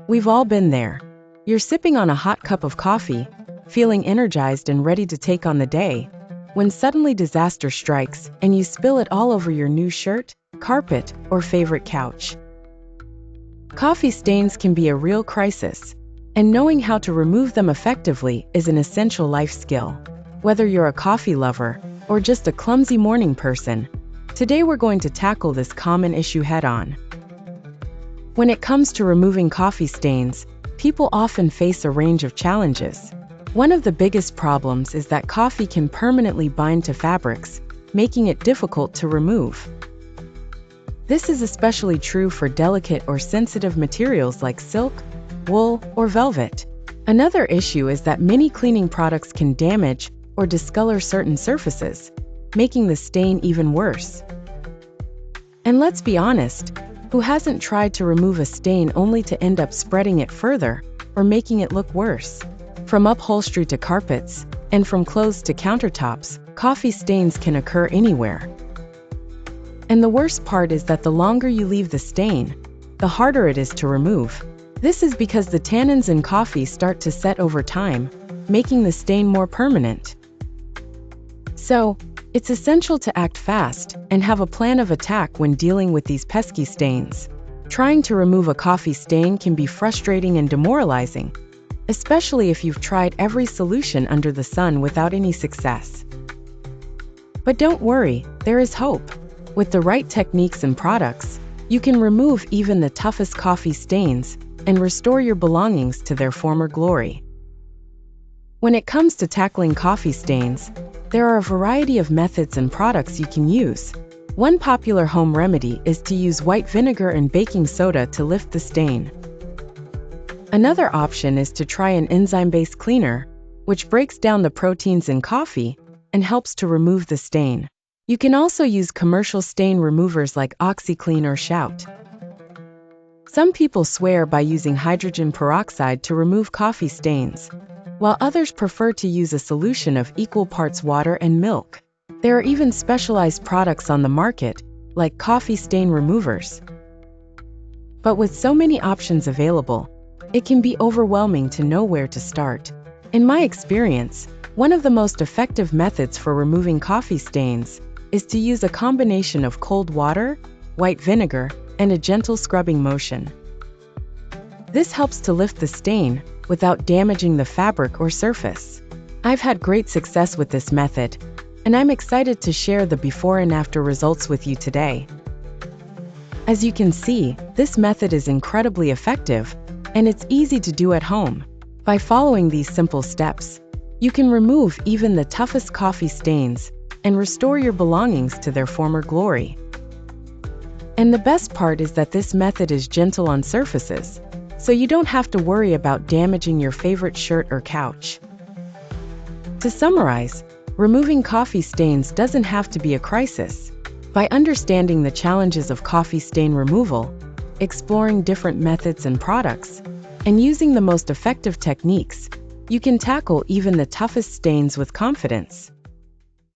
We've all been there. You're sipping on a hot cup of coffee, feeling energized and ready to take on the day, when suddenly disaster strikes and you spill it all over your new shirt, carpet, or favorite couch. Coffee stains can be a real crisis, and knowing how to remove them effectively is an essential life skill. Whether you're a coffee lover or just a clumsy morning person, today we're going to tackle this common issue head-on. When it comes to removing coffee stains, people often face a range of challenges. One of the biggest problems is that coffee can permanently bind to fabrics, making it difficult to remove. This is especially true for delicate or sensitive materials like silk, wool, or velvet. Another issue is that many cleaning products can damage or discolor certain surfaces, making the stain even worse. And let's be honest, who hasn't tried to remove a stain only to end up spreading it further or making it look worse? From upholstery to carpets, and from clothes to countertops, coffee stains can occur anywhere. And the worst part is that the longer you leave the stain, the harder it is to remove. This is because the tannins in coffee start to set over time, making the stain more permanent. So, it's essential to act fast and have a plan of attack when dealing with these pesky stains. Trying to remove a coffee stain can be frustrating and demoralizing, especially if you've tried every solution under the sun without any success. But don't worry, there is hope. With the right techniques and products, you can remove even the toughest coffee stains and restore your belongings to their former glory. When it comes to tackling coffee stains, there are a variety of methods and products you can use. One popular home remedy is to use white vinegar and baking soda to lift the stain. Another option is to try an enzyme-based cleaner, which breaks down the proteins in coffee and helps to remove the stain. You can also use commercial stain removers like OxyClean or Shout. Some people swear by using hydrogen peroxide to remove coffee stains, while others prefer to use a solution of equal parts water and milk. There are even specialized products on the market, like coffee stain removers. But with so many options available, it can be overwhelming to know where to start. In my experience, one of the most effective methods for removing coffee stains is to use a combination of cold water, white vinegar, and a gentle scrubbing motion. This helps to lift the stain without damaging the fabric or surface. I've had great success with this method, and I'm excited to share the before and after results with you today. As you can see, this method is incredibly effective, and it's easy to do at home. By following these simple steps, you can remove even the toughest coffee stains and restore your belongings to their former glory. And the best part is that this method is gentle on surfaces, so you don't have to worry about damaging your favorite shirt or couch. To summarize, removing coffee stains doesn't have to be a crisis. By understanding the challenges of coffee stain removal, exploring different methods and products, and using the most effective techniques, you can tackle even the toughest stains with confidence.